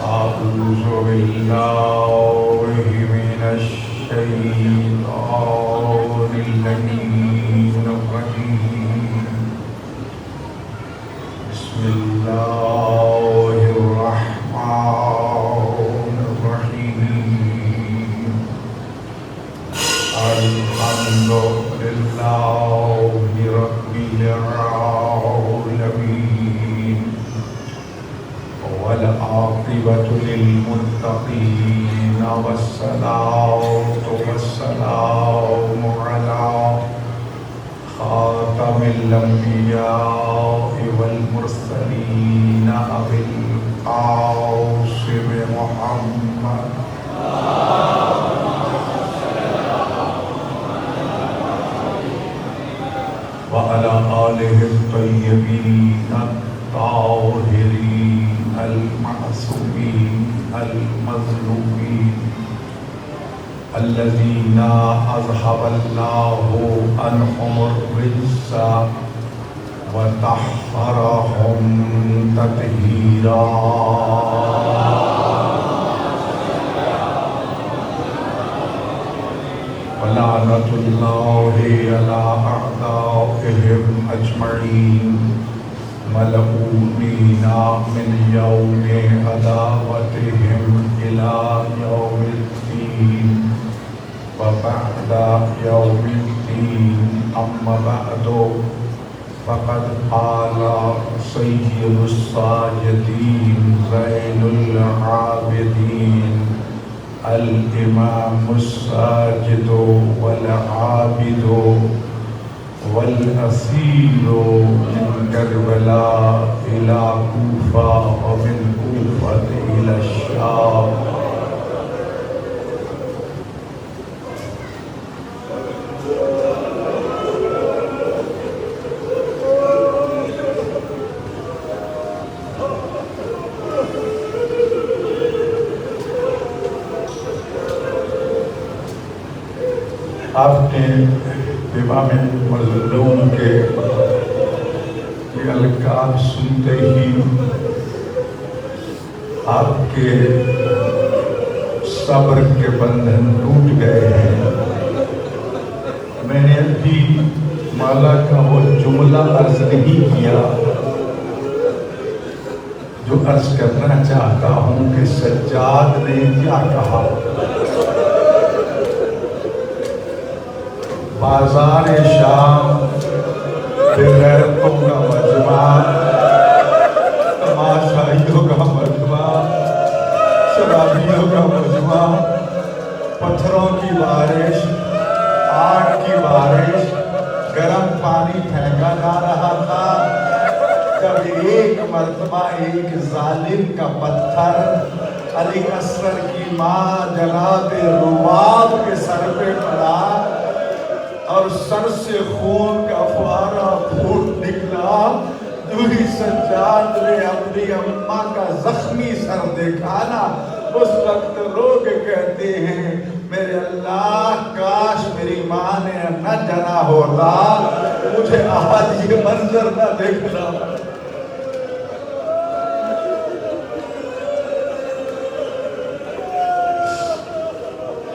أعوذ بالله من الشيطان اللعين الرجيم. بسم الله الرحمن الرحيم. الحمد لله رب العالمين والعاقبة للمتقين والصلاة والسلام على خاتم الأنبياء والمرسلين أبي القاسم محمد وعلى آله الطيبين الطاهرين المعصومين المظلومين الذين أذهب الله عنهم الرجس وطهرهم تطهيرا. ولعنة الله على أعدائهم أجمعين ملعونين من يوم عداوتهم إلى يوم الدين وبعد يوم الدين. أما بعد فقد قال سيد الساجدين زين العابدين الإمام الساجد والعابد والأصيل من كربلاء إلى كوفة ومن كوفة إلى الشام. آپ نے امام مظلوم کے یہ القاب سنتے ہی آپ کے صبر کے بندھن ٹوٹ گئے ہیں. میں نے ابھی مالا کا وہ جملہ عرض نہیں کیا جو عرض کرنا چاہتا ہوں کہ سجاد نے کیا کہا. بازار شام بغیرتوں کا مجمع، تماشائیوں کا مجمع، شرابیوں کا مجمع، پتھروں کی بارش، آگ کی بارش، گرم پانی پھینکا جا رہا تھا جب ایک مرتبہ ایک ظالم کا پتھر علی اصغر کی ماں جناب رباب کے سر پہ پڑا اور سر سے خون کا فوارہ پھوٹ نکلا. جو ہی سجاد نے اپنی اماں کا زخمی سر دیکھا نا، اس وقت رو کے کہتے ہیں میرے اللہ کاش میری ماں نے نہ جنا ہوتا، مجھے آج یہ منظر نہ دیکھنا.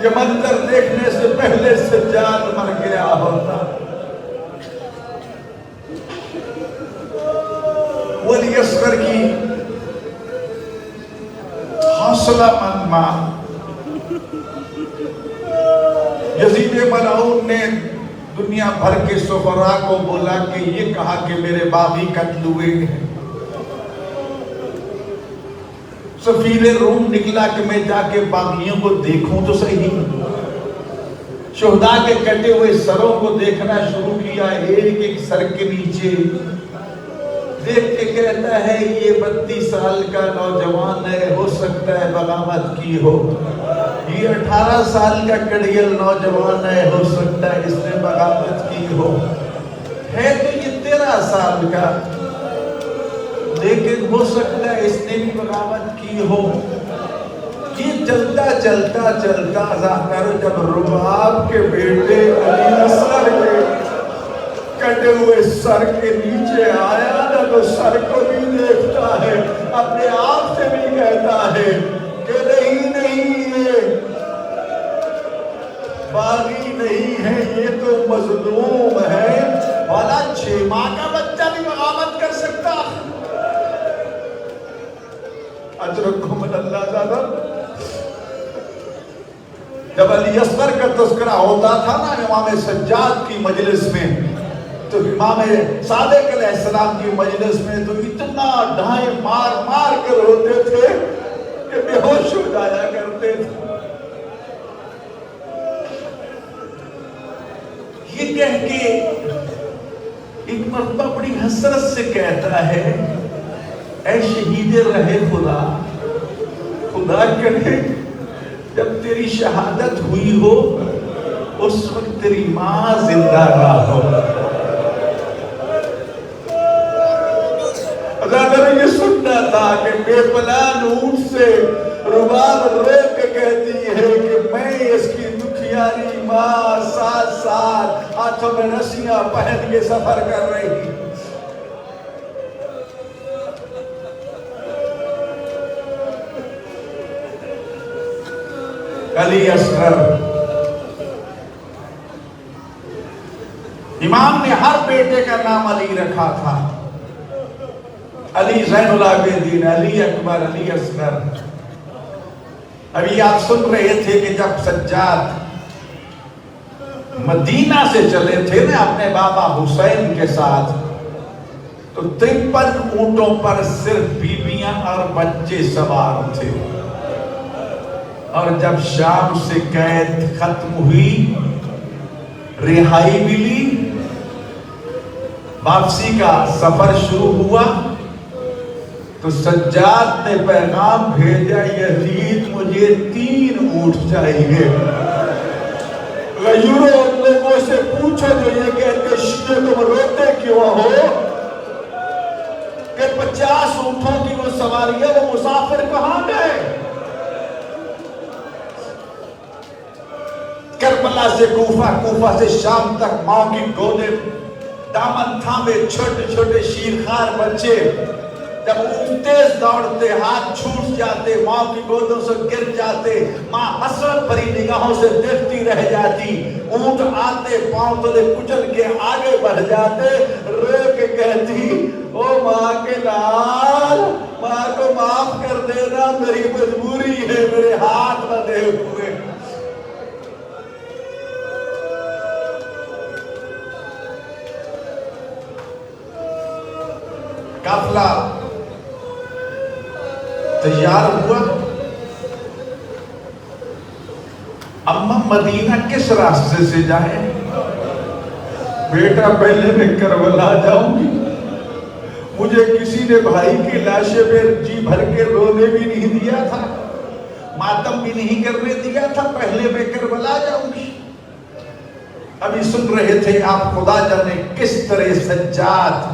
یہ منظر دیکھنے سے پہلے سجاد مر گیا ہوتا. ولی اصغر کی حوصلہ مند ماں یزید ملعون نے دنیا بھر کے سفراء کو بولا کہ یہ کہا کہ میرے باغی قتل ہوئے ہیں. سفیر روم نکلا کہ میں جا کے باغیوں کو دیکھوں تو صحیح. شہداء کے کٹے ہوئے سروں کو دیکھنا شروع کیا ایک ایک سر کے نیچے. دیکھ کے کہتا ہے یہ 32 سال کا نوجوان ہے، ہو سکتا ہے بغاوت کی ہو. یہ 18 سال کا کڑیل نوجوان ہے، ہو سکتا ہے اس نے بغاوت کی ہو. ہے تو یہ 13 سال کا، لیکن ہو سکتا ہے اس نے بھی بغاوت کی ہو. یہ چلتا چلتا چلتا ذاکر جب رباب کے بیٹے علی اصغر کے کٹے ہوئے سر کے نیچے آیا نا تو سر کو بھی دیکھتا رہا ہے، اپنے آپ سے بھی کہتا ہے کہ نہیں یہ باغی نہیں ہے، یہ تو مظلوم ہے۔ والا 6 ماہ کا بچہ بھی بغاوت کر سکتا۔ اجرکم من اللہ زیادہ۔ جب علی اصغر کا تذکرہ ہوتا تھا نا امام سجاد کی مجلس میں، تو امام صادق علیہ السلام کی مجلس میں تو اتنا ڈھائیں مار مار کر ہوتے تھے کہ بے ہوش ہو جایا کرتے تھے۔ یہ کہہ کے ایک مرتبہ بڑی حسرت سے کہتا ہے، اے شہید رہے خدا، خدا کرے جب تیری شہادت ہوئی ہو اس وقت تیری ماں زندہ نہ ہو۔ اگر یہ سننا تھا کہ بے پناہ اونٹ سے رباب رو کے کہتی ہے کہ میں اس کی دکھیاری ماں 7 سال ہاتھوں میں رسیاں پہن کے سفر کر رہی۔ علی اصغر، امام نے ہر بیٹے کا نام علی رکھا تھا، علی زین العابدین، علی اکبر، علی اصغر۔ ابھی آپ سن رہے تھے کہ جب سجاد مدینہ سے چلے تھے نا اپنے بابا حسین کے ساتھ، تو 53 اونٹوں پر صرف بیویاں اور بچے سوار تھے، اور جب شام سے قید ختم ہوئی، رہائی ملی، واپسی کا سفر شروع ہوا، تو سجاد نے پیغام بھیجا، یزید مجھے 3 اونٹ چاہیے۔ غیوروں ان لوگوں سے پوچھو جو یہ کہتے شیعہ تم روتے کیوں ہو کہ 50 اونٹوں کی وہ سواری ہے، وہ مسافر کہاں گئے؟ کربلا سے کوفہ، کوفہ سے شام تک ماں کی گودے دامن تھامے چھوٹے چھوٹے شیرخوار بچے، جب تیز دوڑتے ہاتھ چھوٹ جاتے، ماں کی گودوں سے گر جاتے، ماں حسرت بھری نگاہوں سے دیکھتی رہ جاتی، اونٹ آتے پاؤں تلے کچل کے آگے بڑھ جاتے، رو کے کہتی، او ماں کے لال، ماں کو معاف کر دینا، میری مجبوری ہے، میرے ہاتھ بندھے ہوئے۔ قافلہ تیار ہوا، اماں مدینہ کس راستے سے جائیں؟ بیٹا پہلے میں کربلا جاؤں گی، مجھے کسی نے بھائی کی لاشے پہ جی بھر کے رونے بھی نہیں دیا تھا، ماتم بھی نہیں کرنے دیا تھا، پہلے میں کربلا جاؤں گی۔ ابھی سن رہے تھے آپ، خدا جانے کس طرح سجاد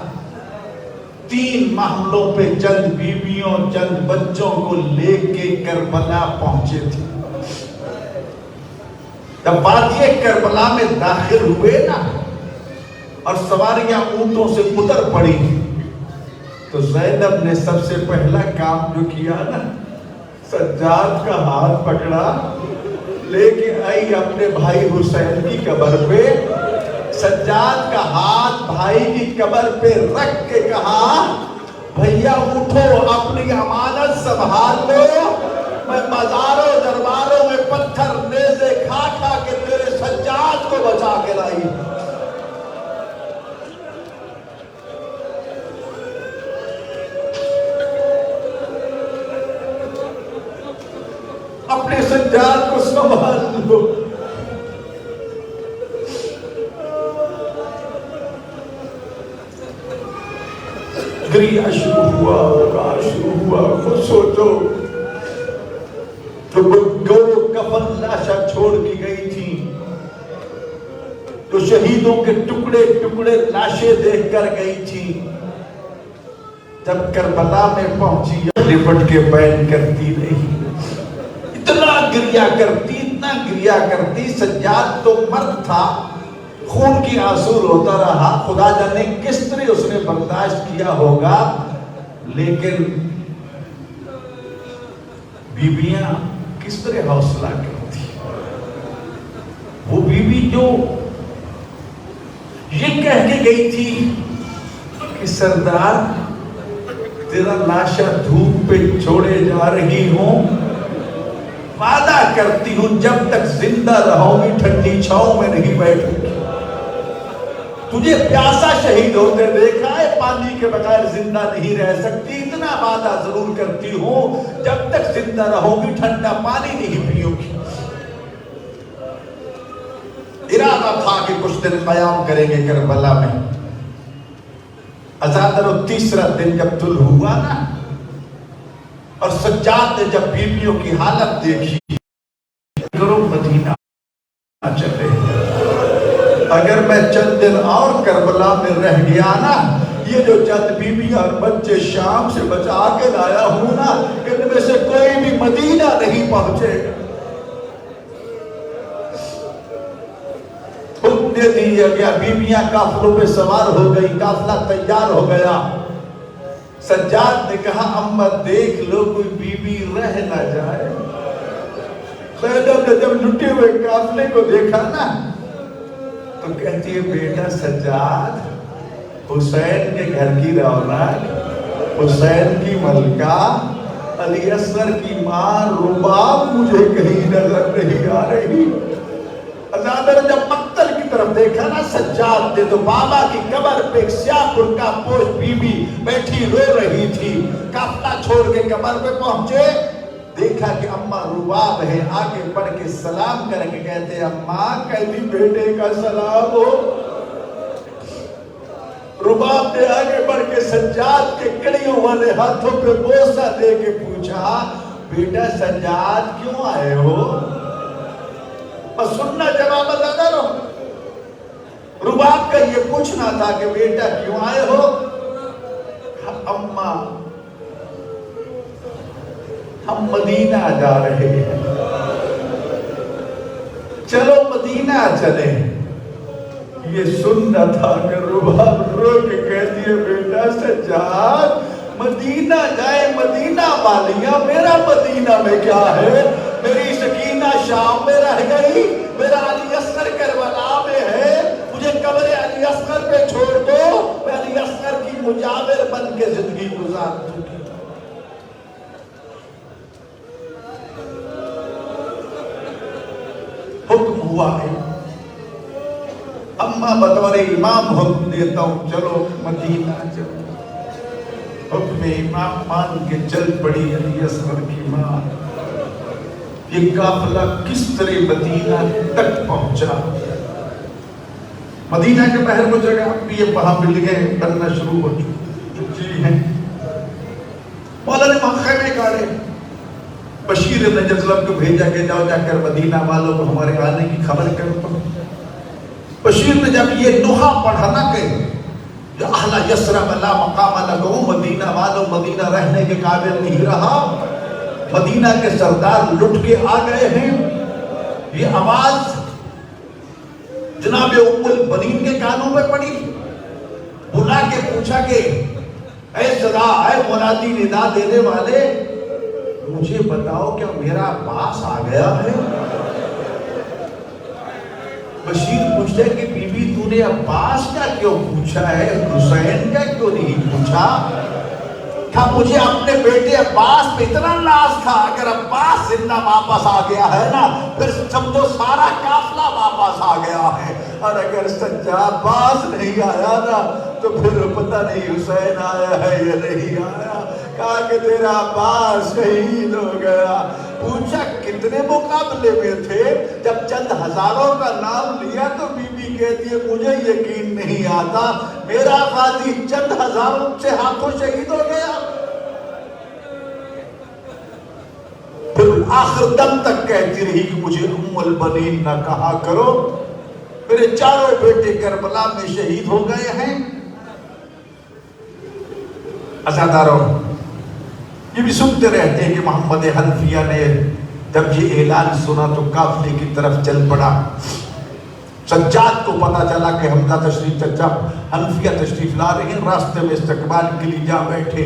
3 محملوں پہ چند بیویوں چند بچوں کو لے کے کربلا پہنچے تھے۔ جب وادی کربلا میں داخل ہوئے نا اور سواریاں اونٹوں سے اتر پڑی، تو زینب نے سب سے پہلا کام جو کیا نا، سجاد کا ہاتھ پکڑا، لے کے آئی اپنے بھائی حسین کی قبر پہ، سجاد کا ہاتھ بھائی کی قبر پہ رکھ کے کہا، بھیا اٹھو، اپنی امانت سنبھال لو، میں مزاروں درباروں میں پتھر نیزے کھا کھا کے تیرے سجاد کو بچا کے لائی۔ اپنے سجاد کو سنبھال لو۔ گریہ شروع ہوا، رکا شروع ہوا۔ خود سوچو تو گورو کفن لاشا چھوڑ کی گئی تھی، تو شہیدوں کے ٹکڑے ٹکڑے لاشیں دیکھ کر گئی تھی، جب کربلا میں پہنچی لپٹ کے بیان کرتی رہی، اتنا گریہ کرتی، اتنا گریہ کرتی۔ سجاد تو مرد تھا، خون کی آنسو روتا رہا، خدا جانے کس طرح اس نے برداشت کیا ہوگا۔ لیکن بیویاں کس طرح حوصلہ کرتی، وہ بیوی جو یہ کہہ کے گئی تھی کہ سردار تیرا لاشا دھوپ پہ چھوڑے جا رہی ہوں، وعدہ کرتی ہوں جب تک زندہ رہوں گی ٹھنڈی چھاؤں میں نہیں بیٹھوں گی، تجھے پیاسا شہید ہوتے دیکھا ہے، پانی کے بغیر زندہ نہیں رہ سکتی، اتنا وعدہ ضرور کرتی ہوں جب تک زندہ رہوں گی ٹھنڈا پانی نہیں پیوں گی۔ ارادہ تھا کہ کچھ دن قیام کریں گے کربلا میں۔ عزادر تیسرا دن جب طلوع ہوا نا، اور سجاد نے جب بیویوں کی حالت دیکھی، کرو مدینہ چلے، اگر میں چند دن اور کربلا میں رہ گیا نا، یہ جو چند بیویاں اور بچے شام سے بچا کے لایا ہوں نا، ان میں سے کوئی بھی مدینہ نہیں پہنچے گا۔ حکم دے دیا گیا، بیویاں قافلوں پہ سوار ہو گئی، قافلہ تیار ہو گیا۔ سجاد نے کہا اماں دیکھ لو کوئی بیوی رہ نہ جائے۔ زینب نے جب لٹے ہوئے قافلے کو دیکھا نا، تو کہتی ہے بیٹا سجاد، حسین کے گھر کی رونق، حسین کی ملکہ، علی اصغر کی ماں رباب مجھے کہیں نظر نہیں آ رہی۔ عزادر نے جب مقتل کی طرف دیکھا نا سجاد نے، تو بابا کی قبر پہ ایک سیاہ برقع پوش بی بی بیٹھی رو رہی تھی۔ قافلہ چھوڑ کے قبر پہ پہنچے، دیکھا کہ اماں رباب ہے، آگے بڑھ کے سلام کر کے کہتے ہیں اماں کہتی بیٹے کا سلام ہو۔ رباب نے آگے بڑھ کے سجاد کے کڑیوں والے ہاتھوں پہ بوسہ دے کے پوچھا بیٹا سجاد کیوں آئے ہو؟ اور سننا جواب ادا کرو۔ رباب کا یہ پوچھنا تھا کہ بیٹا کیوں آئے ہو؟ اماں ہم مدینہ جا رہے ہیں، چلو مدینہ چلے۔ یہ سننا تھا کہ رباب رو کے کہتی ہے بیٹا سجاد مدینہ جائے، مدینہ والیاں، میرا مدینہ میں کیا ہے؟ میری سکینہ شام میں رہ گئی، میرا علی اصغر کربلا میں ہے، مجھے قبر علی اصغر پہ چھوڑ دو، میں علی اصغر کی مجاور بن کے زندگی گزار دوں گی۔ حکم ہوا ہے، اماں بطور امام حکم دیتا ہوں چلو مدینہ چلو۔ حکم امام مان کے چل پڑی علی اصغر کی ماں۔ یہ قافلہ کس طرح مدینہ تک پہنچا؟ مدینہ کے پہر کو جگہ بھی یہ وہاں مل گئے، بننا شروع ہو چکی ہیں۔ مولا نے وہاں خیمے گاڑے، بشیر نے جزلم کو بھیجا کہ جاؤ جا کر مدینہ والوں کو ہمارے آنے کی خبر کرو۔ بشیر نے جب یہ نوحہ پڑھا نہ کہ اہل یثرب لا مقام لکم، مدینہ والوں مدینہ رہنے کے قابل نہیں رہا، مدینہ کے سردار لٹ کے آ گئے ہیں، یہ آواز جناب ام البنین کے کانوں پہ پڑی۔ بلا کے پوچھا کہ اے صدا، اے منادی ندا دینے والے، مجھے بتاؤ کیا میرا عباس آ گیا ہے؟ بشیر پوچھتے کہ بی بی تو نے عباس کا کیوں پوچھا ہے، حسین کا کیوں نہیں پوچھا؟ کہا مجھے اپنے بیٹے عباس پہ اتنا ناز تھا، اگر عباس زندہ واپس آ گیا ہے نا پھر سمجھو سارا قافلہ واپس آ گیا ہے، اور اگر سچا عباس نہیں آیا نا تو پھر پتہ نہیں حسین آیا ہے یا نہیں آیا۔ کہا کہ تیرا عباس شہید ہو گیا۔ پوچھا کتنے مقابلے میں تھے؟ جب چند ہزاروں کا نام لیا تو بی بی کہتی ہے مجھے یقین نہیں آتا، میرا غازی چند ہزاروں سے ہاتھوں شہید ہو گیا۔ پھر آخر دم تک کہتی رہی کہ مجھے ام البنین نہ کہا کرو، میرے چاروں بیٹے کربلا میں شہید ہو گئے ہیں۔ عزاداروں یہ بھی سنتے رہتے ہیں کہ محمد حنفیہ نے جب یہ اعلان سنا تو قافلے کی طرف چل پڑا۔ سجاد کو پتا چلا کہ حمزہ تشریف چچا حنفیہ تشریف لا رہے ہیں، راستے میں استقبال کے لیے جا بیٹھے۔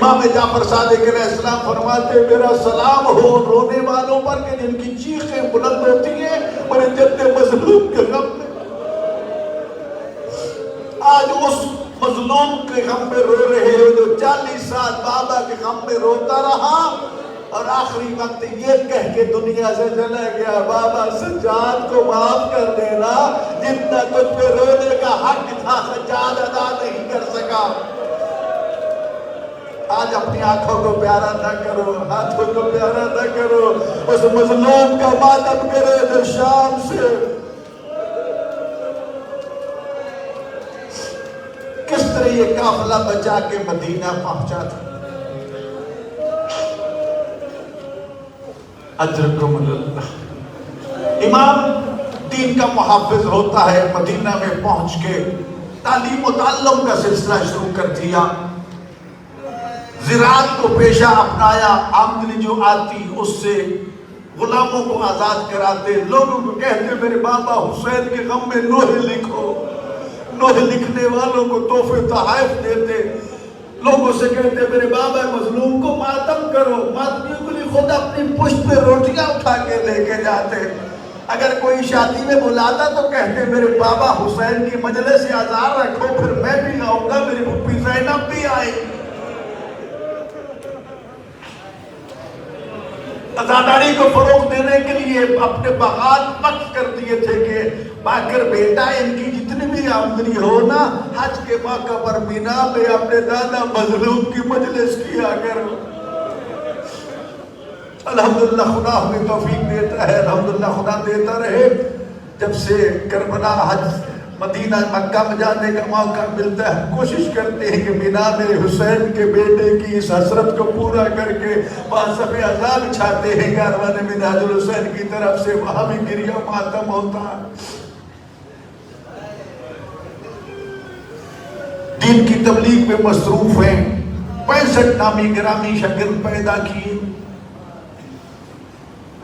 امام جعفر صادق علیہ السلام فرماتے میرا سلام ہو رونے والوں پر کہ جن کی چیخیں بلند ہوتی ہیں اور جتنے مظلوم کے غم میں. آج اس مظلوم کے غم میں رو رہے ہو جو 40 سال بابا کے غم میں روتا رہا اور آخری وقت یہ کہہ کے دنیا سے چلا گیا بابا سجاد کو معاف کر دینا جتنا تجھ پہ رونے کا حق تھا سجاد ادا نہیں کر سکا. آج اپنی آنکھوں کو پیارا نہ کرو ہاتھوں کو پیارا نہ کرو اس مظلوم کا ماتم کرے جو شام سے کس طرح یہ قافلہ بچا کے مدینہ پہنچا تھا. اجرکم اللہ. امام دین کا محافظ ہوتا ہے مدینہ میں پہنچ کے تعلیم و تعلم کا سلسلہ شروع کر دیا. زراعت کو پیشہ اپنایا. آمدنی جو آتی اس سے غلاموں کو آزاد کراتے. لوگوں کو کہتے میرے بابا حسین کے غم میں نوحے لکھو. نوحے لکھنے والوں کو تحفے تحائف دیتے. لوگوں سے کہتے میرے بابا مظلوم کو ماتم کرو. ماتمیوں کے لیے خود اپنی پشت پہ روٹیاں اٹھا کے لے کے جاتے. اگر کوئی شادی میں بلاتا تو کہتے میرے بابا حسین کی مجلس سے آزار رکھو پھر میں بھی آؤں گا میری پھپھی زینب بھی آئے. آزاداری کو فروغ دینے کے لیے اپنے باغات وقف کر دیے تھے کہ باکر بیٹا ان کی جتنی بھی آمدنی ہو نا حج کے موقع پر مینا میں اپنے دادا مظلوم کی مجلس کیا کرو. الحمدللہ خدا ہمیں توفیق دیتا ہے. الحمدللہ خدا دیتا رہے. جب سے کربلا حج مدینہ مکہ میں جانے کا موقع ملتا ہے کوشش کرتے ہیں کہ مینا میں حسین کے بیٹے کی اس حسرت کو پورا کر کے وہاں سب عذاب چھاتے ہیں. کاروان منہاج الحسین کی طرف سے وہاں بھی گریہ ماتم ہوتا ہے. دین کی تبلیغ میں مصروف ہیں. 65 نامی گرامی شاگرد پیدا کیے.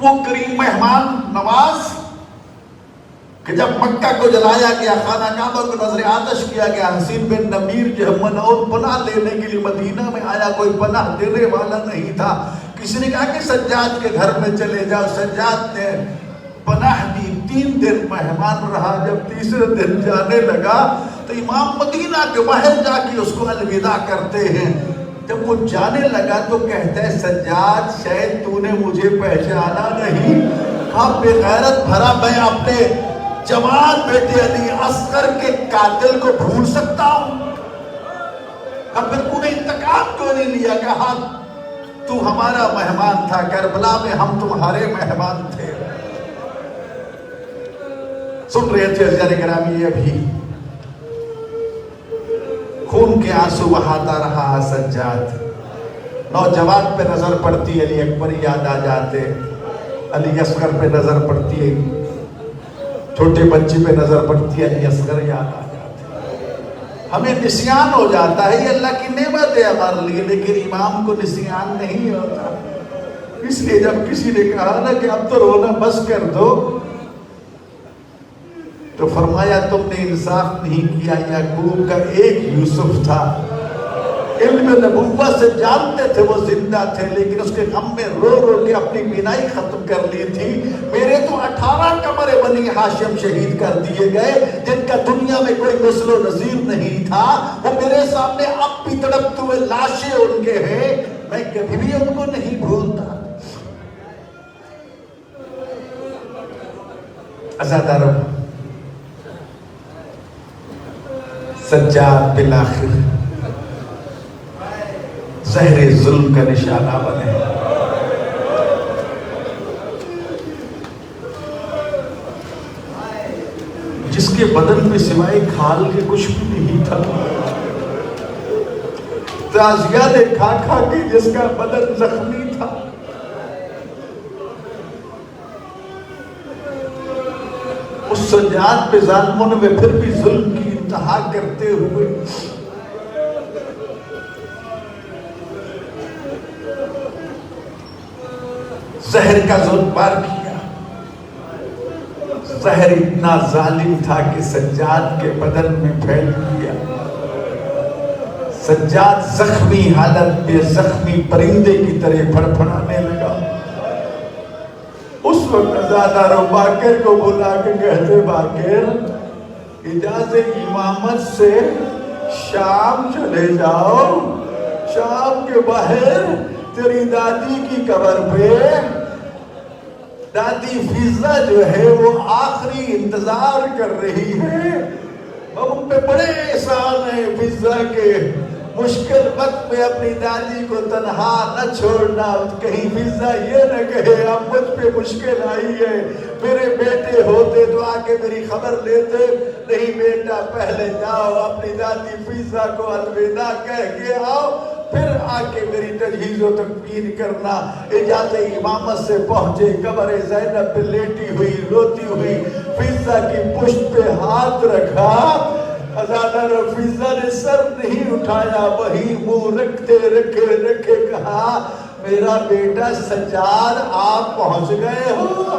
وہ کریم مہمان نواز کہ جب مکہ کو جلایا گیا خانہ کعبہ کو نظر آتش کیا گیا حسین بن نمیر جو منعود پناہ لینے کے لیے مدینہ میں آیا کوئی پناہ دینے والا نہیں تھا. کسی نے کہا کہ سجاد کے گھر میں چلے جاؤ. سجاد نے پناہ دی. 3 دن مہمان رہا. جب تیسرے دن جانے لگا تو امام مدینہ کے باہر جا کے اس کو الوداع کرتے ہیں. جب وہ جانے لگا تو کہتا ہے سجاد شاید تو نے مجھے پہچانا نہیں. کہا بے غیرت بھرا میں اپنے جوان بیٹے علی اصغر کے قاتل کو بھول سکتا ہوں. کہا پھر تو نے انتقام کیوں نہیں لیا. کہا تو ہمارا مہمان تھا کربلا میں ہم تمہارے مہمان تھے. سن رہے تھے عزیزان گرامی ابھی خون کے آنسو بہاتا رہا سجاد. نوجوان پہ نظر پڑتی علی اکبر یاد آ جاتے. علی اصغر پہ نظر پڑتی ہے. چھوٹے بچے پہ نظر پڑتی ہے علی اصغر یاد آ جاتے. ہمیں نسیان ہو جاتا ہے. یہ اللہ کی نعمت ہے ہمارے لیے لیکن امام کو نسیان نہیں ہوتا. اس لیے جب کسی نے کہا نا کہ اب تو رونا بس کر دو تو فرمایا تم نے انصاف نہیں کیا. یعقوب کا ایک یوسف تھا. علم نبوت سے جانتے تھے وہ زندہ تھے لیکن اس کے غم میں رو رو کے اپنی بینائی ختم کر لی تھی. میرے تو 18 قمر بنی ہاشم شہید کر دیے گئے جن کا دنیا میں کوئی مثل و نظیر نہیں تھا. وہ میرے سامنے اب بھی تڑپتے ہوئے لاشیں ان کے ہیں. میں کبھی بھی ان کو نہیں بھولتا. عزاداروں سجاد بالآخر زہر ظلم کا نشانہ بنے. جس کے بدن میں سوائے کھال کے کچھ بھی نہیں تھا. تازیہ نے کھا کھا کے جس کا بدن زخمی تھا. اس سجاد پہ ظالموں نے پھر بھی ظلم کی انتہا کرتے ہوئے زہر کا ظلم پار کیا. زہر اتنا ظالم تھا کہ سجاد کے بدن میں پھیل گیا. سجاد زخمی حالت میں زخمی پرندے کی طرح پھڑپھڑانے لگا۔ اس وقت عزادارو باقر کو بلا کے کہتے باقر اجازت امامت سے شام چلے جاؤ، شام کے باہر تیری دادی کی قبر پہ دادی فضہ جو ہے وہ آخری انتظار کر رہی ہے۔ ہم پہ بڑے احسان ہیں فضہ کے، مشکل وقت میں اپنی دادی کو تنہا نہ چھوڑنا، کہیں فضہ یہ نہ کہے اب مجھ پہ مشکل آئی ہے، میرے بیٹے ہوتے تو آکے میری خبر لیتے، نہیں بیٹا پہلے جاؤ اپنی دادی فضہ کو الوداع کہہ کے آؤ، پھر آکے میری تجہیز و تکفین کرنا۔ اجازت امامت سے پہنچے، قبر زینب پہ لیٹی ہوئی روتی ہوئی فضہ کی پشت پہ ہاتھ رکھا۔ عزادار فضہ نے سر نہیں اٹھایا، وہی منہ رکھتے رکھے کہا میرا بیٹا سجاد آپ پہنچ گئے ہو؟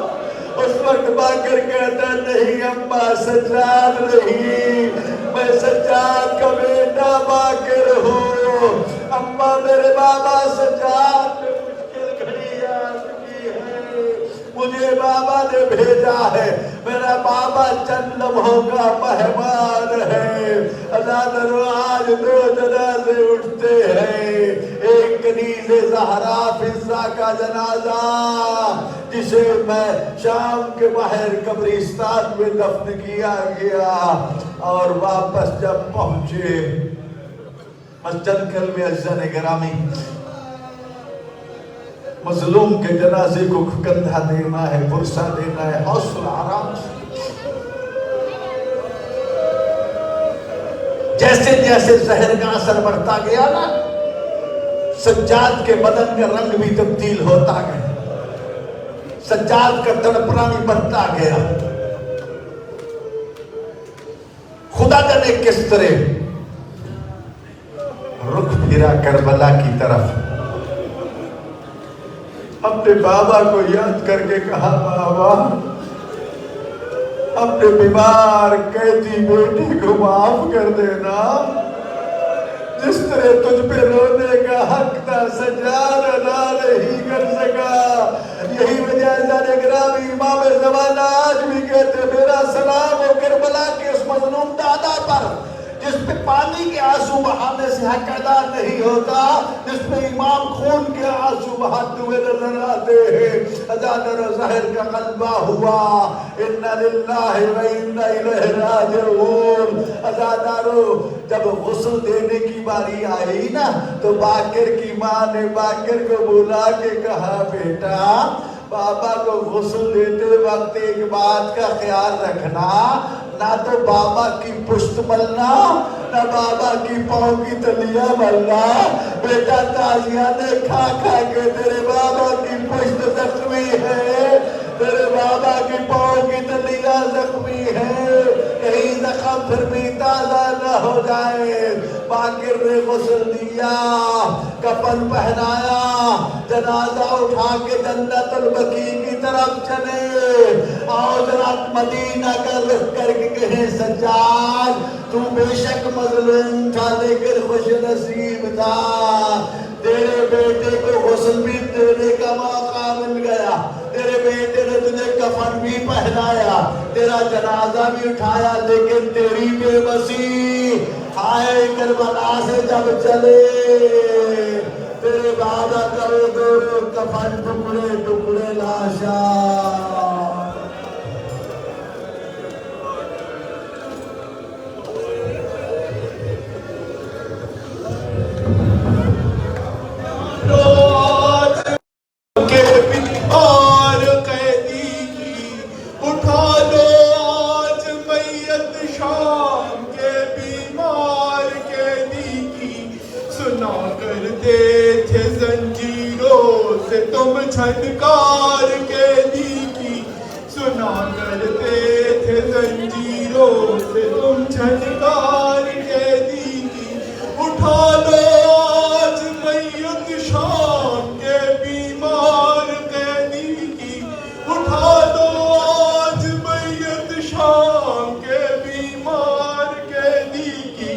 اس وقت باقر کہتا نہیں اماں سجاد نہیں، میں سجاد کا بیٹا باقر ہوں، اماں میرے بابا سجاد میں مشکل گھڑی آ چکی ہے، مجھے بابا نے بھیجا ہے، میرا بابا چند لمحوں کا مہمان ہے۔ عزادر آج دو جنازے اٹھتے ہیں، ایک کنیز زہرا فضہ کا جنازہ جسے میں شام کے باہر قبرستان میں دفن کیا گیا، اور واپس جب پہنچے مسجد کل میں عزیزان گرامی مظلوم کے جنازے کو کندھا دینا ہے، فرصہ دینا ہے، حوصلہ آرام سے۔ جیسے جیسے زہر کا اثر بڑھتا گیا نا، سجاد کے بدن کا رنگ بھی تبدیل ہوتا گیا، سجاد کا تڑپنا بھی بڑھتا گیا۔ خدا جانے کس طرح رخ پھیرا کربلا کی طرف، اپنے بابا کو یاد کر کے کہا بابا اپنے بیمار قیدی بیٹے کو معاف کر دینا، جس طرح تجھ پہ رونے کا حق تھا سجاد ادا نہیں کر سکا۔ یہی وجہ ہے گرامی امام زمانہ آج بھی کہتے میرا سلام ہو کربلا کے اس مظلوم دادا پر جس پہ پانی کے آنسو بہانے سے حق ادا نہیں ہوتا، جس پہ امام خون کے آنسو بہاتے ہوئے نظر آتے ہیں۔ عزادر ظاہر کا غلبہ ہوا، اِنَّ لِلَّهِ وَإِنَّ إِلَيْهِ رَاجِعُونَ۔ عزادارو جب غسل دینے کی باری آئی نا تو باقر کی ماں نے باقر کو بلا کے کہا بیٹا بابا کو غسل دیتے وقت ایک بات کا خیال رکھنا، نہ تو بابا کی پشت ملنا، نہ بابا کی پاؤں کی تلیاں ملنا۔ بیٹا تازیہ نے کھا کھا کے تیرے بابا کی پشت زخمی ہے، تیرے بابا کی پاؤں کی تلیاں زخمی ہے، کہیں زخم پھر بھی تازہ نہ ہو جائے۔ باقر نے غسل دیا، کفن پہنایا، جنازہ اٹھا کے جنت البقیع کی طرف چلے۔ آؤ ذرا مدینہ کا رخ کر کے کہیں سجاد تو بے شک مظلوم تھا لیکن خوش نصیب تھا، تیرے بیٹے کو غسل بھی دینے کا موقع مل گیا، تیرے بیٹے نے تجھے کفن بھی پہنایا، تیرا جنازہ بھی اٹھایا، لیکن تیری بے بسی ہائے کربلا سے جب چلے تیرے بابا کرے دونوں کفن ٹکڑے ٹکڑے لاشا۔ چھٹکار قیدی کی سنا کرتے تھے، زنجیروں سے تم چھٹکار قیدی کی، اٹھا لو آج میت شام کے بیمار قیدی کی، اٹھا لو آج میت شام کے بیمار قیدی کی۔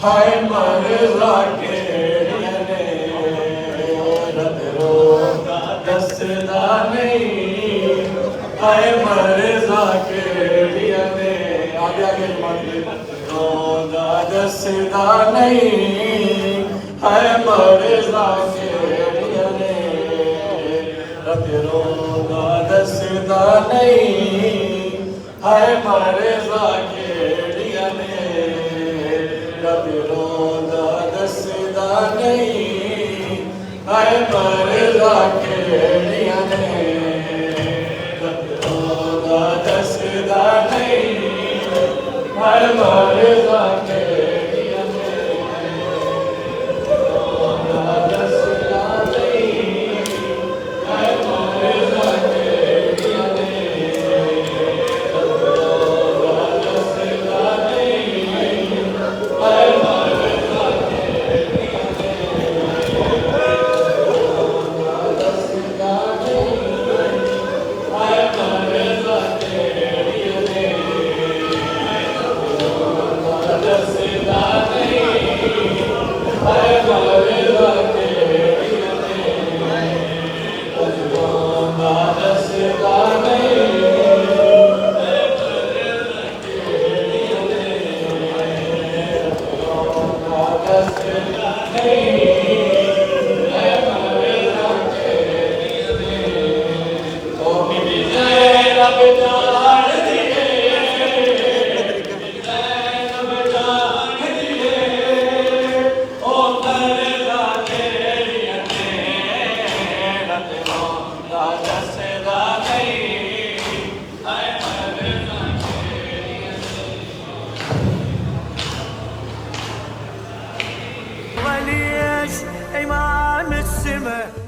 ਹਾਏ ਮਰਜ਼ਾ ਕਿਹੜੀਆਂ ਨੇ ਰਤ ਰੋਂਦਾ ਦੱਸਦਾ ਨਹੀਂ ਹਾਏ ਮਰਜ਼ਾ ਕਿਹੜੀਆਂ ਨੇ ਆਗੇ ਆਗੇ ਮੰਗੇ ਰੋਂਦਾ ਦੱਸਦਾ ਨਹੀਂ ਹਾਏ ਮਰਜ਼ਾ ਕਿਹੜੀਆਂ ਨੇ ਰਤ ਰੋਂਦਾ ਦੱਸਦਾ ਨਹੀਂ ਹਾਏ ਮਰਜ਼ਾ ਕਿਹੜੀਆਂ ਨੇ ਰਬ ਰੋਂਦਾ ਦੱਸਦਾ ਨਹੀਂ ਹਾਏ ਮਰਜ਼ਾ ਕਿਹੜੀਆਂ